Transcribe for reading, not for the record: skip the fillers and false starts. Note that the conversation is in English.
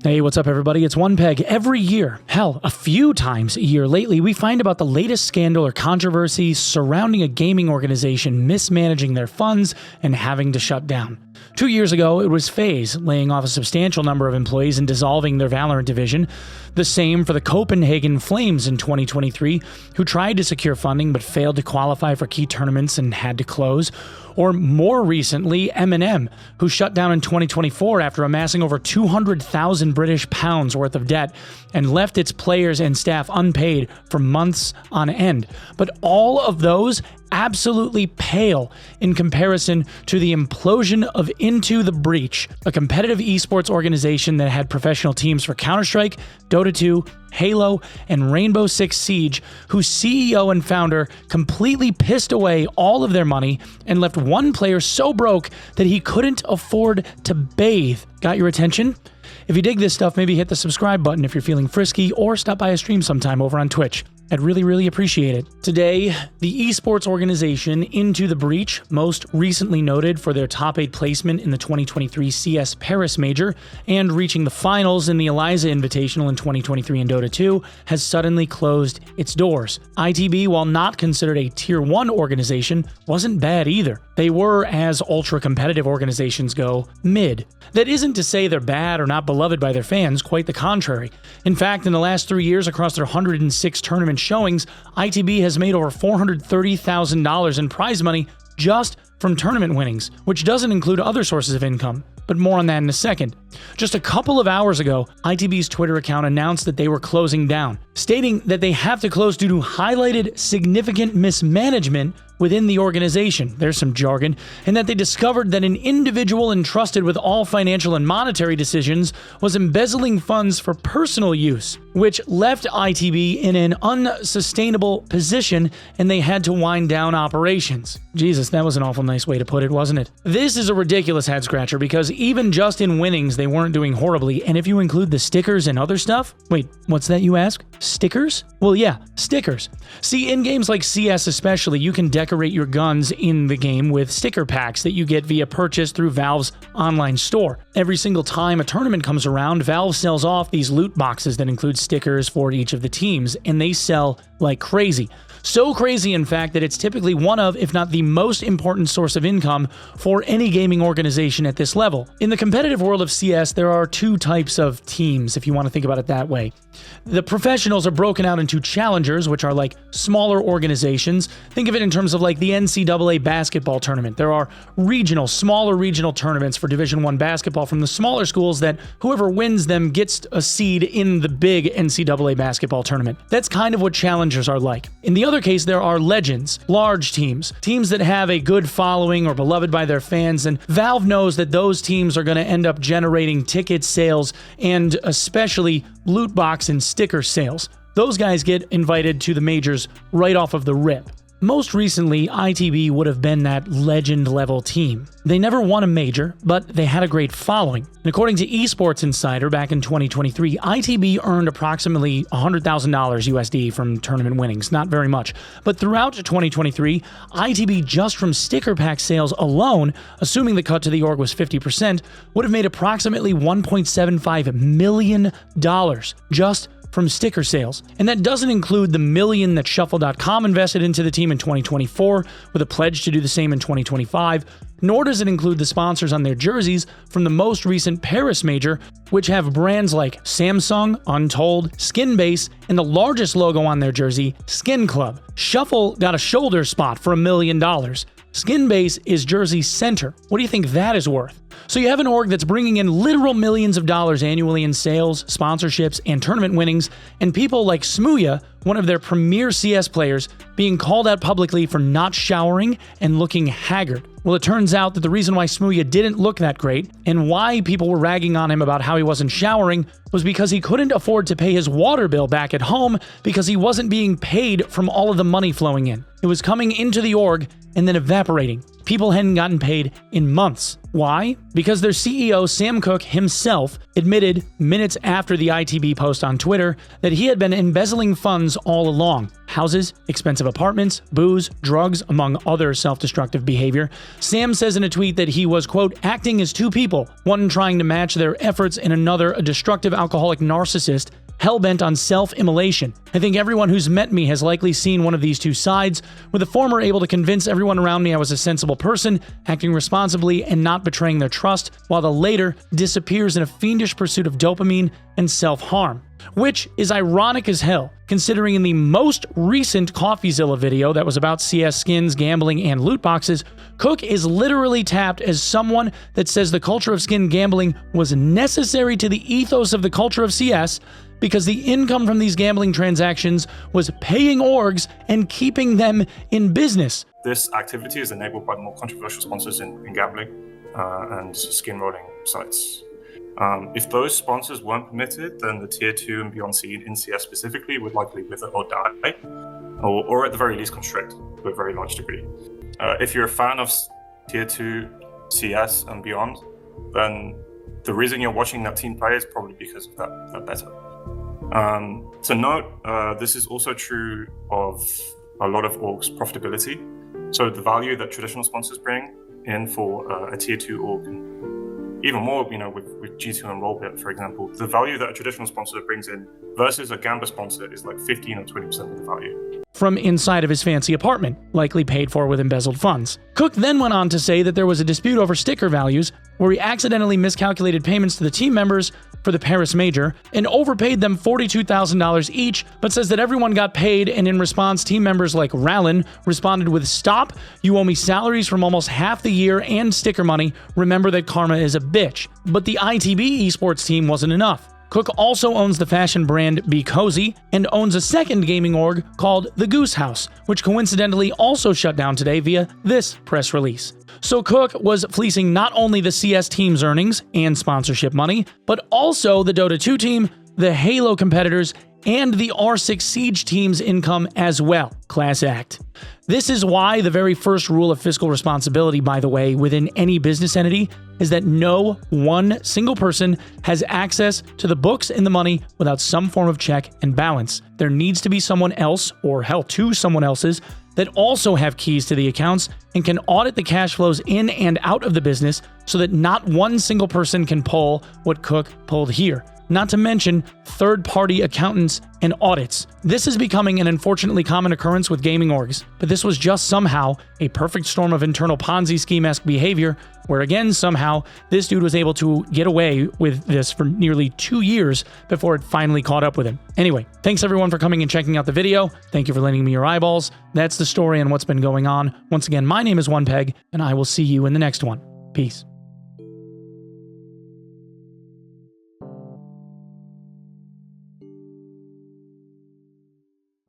Hey, what's up everybody? It's One Peg. Every year, hell, a few times a year lately, we find about the latest scandal or controversy surrounding a gaming organization mismanaging their funds and having to shut down. 2 years ago, it was FaZe laying off a substantial number of employees and dissolving their Valorant division. The same for the Copenhagen Flames in 2023, who tried to secure funding but failed to qualify for key tournaments and had to close. Or more recently, M&M, who shut down in 2024 after amassing over 200,000 British pounds worth of debt and left its players and staff unpaid for months on end. But all of those absolutely pale in comparison to the implosion of Into the Breach, a competitive esports organization that had professional teams for Counter-Strike, Dota 2, Halo, and Rainbow Six Siege, whose CEO and founder completely pissed away all of their money and left one player so broke that he couldn't afford to bathe. Got your attention? If you dig this stuff, maybe hit the subscribe button if you're feeling frisky, or stop by a stream sometime over on Twitch. I'd really appreciate it. Today, the esports organization Into the Breach, most recently noted for their top 8 placement in the 2023 CS Paris Major and reaching the finals in the Eliza Invitational in 2023 in Dota 2, has suddenly closed its doors. ITB, while not considered a Tier 1 organization, wasn't bad either. They were, as ultra-competitive organizations go, mid. That isn't to say they're bad or not beloved by their fans, quite the contrary. In fact, in the last 3 years across their 106 tournament showings, ITB has made over $430,000 in prize money just from tournament winnings, which doesn't include other sources of income. But more on that in a second. Just a couple of hours ago, ITB's Twitter account announced that they were closing down, stating that they have to close due to highlighted significant mismanagement within the organization, there's some jargon, and that they discovered that an individual entrusted with all financial and monetary decisions was embezzling funds for personal use, which left ITB in an unsustainable position and they had to wind down operations. Jesus, that was an awful nice way to put it, wasn't it? This is a ridiculous head scratcher because even just in winnings, they weren't doing horribly, and if you include the stickers and other stuff, wait, what's that you ask? Stickers? Well, yeah, stickers. See, in games like CS especially, you can decorate your guns in the game with sticker packs that you get via purchase through Valve's online store. Every single time a tournament comes around, Valve sells off these loot boxes that include stickers for each of the teams, and they sell like crazy. So crazy, in fact, that it's typically one of, if not the most important source of income for any gaming organization at this level. In the competitive world of CS, there are two types of teams, if you want to think about it that way. The professionals are broken out into challengers, which are like smaller organizations. Think of it in terms of like the NCAA basketball tournament. There are smaller regional tournaments for Division I basketball from the smaller schools that whoever wins them gets a seed in the big NCAA basketball tournament. That's kind of what challengers are like. In the other case, there are legends, large teams that have a good following or beloved by their fans, and Valve knows that those teams are going to end up generating ticket sales and especially loot box and sticker sales. Those guys get invited to the majors right off of the rip. Most recently, ITB would have been that legend-level team. They never won a major, but they had a great following. And according to Esports Insider, back in 2023, ITB earned approximately $100,000 USD from tournament winnings. Not very much. But throughout 2023, ITB, just from sticker pack sales alone, assuming the cut to the org was 50%, would have made approximately $1.75 million just from sticker sales. And that doesn't include the $1 million that Shuffle.com invested into the team in 2024, with a pledge to do the same in 2025, nor does it include the sponsors on their jerseys from the most recent Paris Major, which have brands like Samsung, Untold, Skinbase, and the largest logo on their jersey, Skin Club. Shuffle got a shoulder spot for $1 million. Skinbase is jersey center. What do you think that is worth? So you have an org that's bringing in literal millions of dollars annually in sales, sponsorships, and tournament winnings, and people like Smooya, one of their premier CS players, being called out publicly for not showering and looking haggard. Well, it turns out that the reason why Smooya didn't look that great, and why people were ragging on him about how he wasn't showering, was because he couldn't afford to pay his water bill back at home because he wasn't being paid from all of the money flowing in. It was coming into the org and then evaporating. People hadn't gotten paid in months. Why? Because their CEO, Sam Cook himself, admitted minutes after the ITB post on Twitter that he had been embezzling funds all along. Houses, expensive apartments, booze, drugs, among other self-destructive behavior. Sam says in a tweet that he was, quote, acting as two people, one trying to match their efforts and another a destructive alcoholic narcissist hell-bent on self-immolation. I think everyone who's met me has likely seen one of these two sides, with the former able to convince everyone around me I was a sensible person, acting responsibly and not betraying their trust, while the later disappears in a fiendish pursuit of dopamine and self-harm. Which is ironic as hell, considering in the most recent CoffeeZilla video that was about CS skins, gambling, and loot boxes, Cook is literally tapped as someone that says the culture of skin gambling was necessary to the ethos of the culture of CS because the income from these gambling transactions was paying orgs and keeping them in business. This activity is enabled by more controversial sponsors in gambling and skin rolling sites. If those sponsors weren't permitted, then the tier 2 and beyond scene in CS specifically would likely wither or die, or at the very least constrict to a very large degree. If you're a fan of tier 2 CS and beyond, then the reason you're watching that team play is probably because of that beta. To note, this is also true of a lot of orgs' profitability. So the value that traditional sponsors bring in for a tier 2 org, even more, with G2 and Rollbit, for example, the value that a traditional sponsor brings in versus a Gamba sponsor is like 15 or 20% of the value. From inside of his fancy apartment, likely paid for with embezzled funds. Cook then went on to say that there was a dispute over sticker values, where he accidentally miscalculated payments to the team members for the Paris Major and overpaid them $42,000 each, but says that everyone got paid, and in response, team members like Rallin responded with, "Stop, you owe me salaries from almost half the year and sticker money. Remember that karma is a bitch." But the ITB esports team wasn't enough. Cook also owns the fashion brand Be Cozy and owns a second gaming org called The Goose House, which coincidentally also shut down today via this press release. So Cook was fleecing not only the CS team's earnings and sponsorship money, but also the Dota 2 team, the Halo competitors, and the R6 Siege team's income as well. Class act. This is why the very first rule of fiscal responsibility, by the way, within any business entity is that no one single person has access to the books and the money without some form of check and balance. There needs to be someone else, or hell, two someone else's, that also have keys to the accounts and can audit the cash flows in and out of the business so that not one single person can pull what Cook pulled here. Not to mention third-party accountants and audits. This is becoming an unfortunately common occurrence with gaming orgs, but this was just somehow a perfect storm of internal Ponzi scheme-esque behavior, where again, somehow, this dude was able to get away with this for nearly 2 years before it finally caught up with him. Anyway, thanks everyone for coming and checking out the video. Thank you for lending me your eyeballs. That's the story and what's been going on. Once again, my name is OnePeg, and I will see you in the next one. Peace.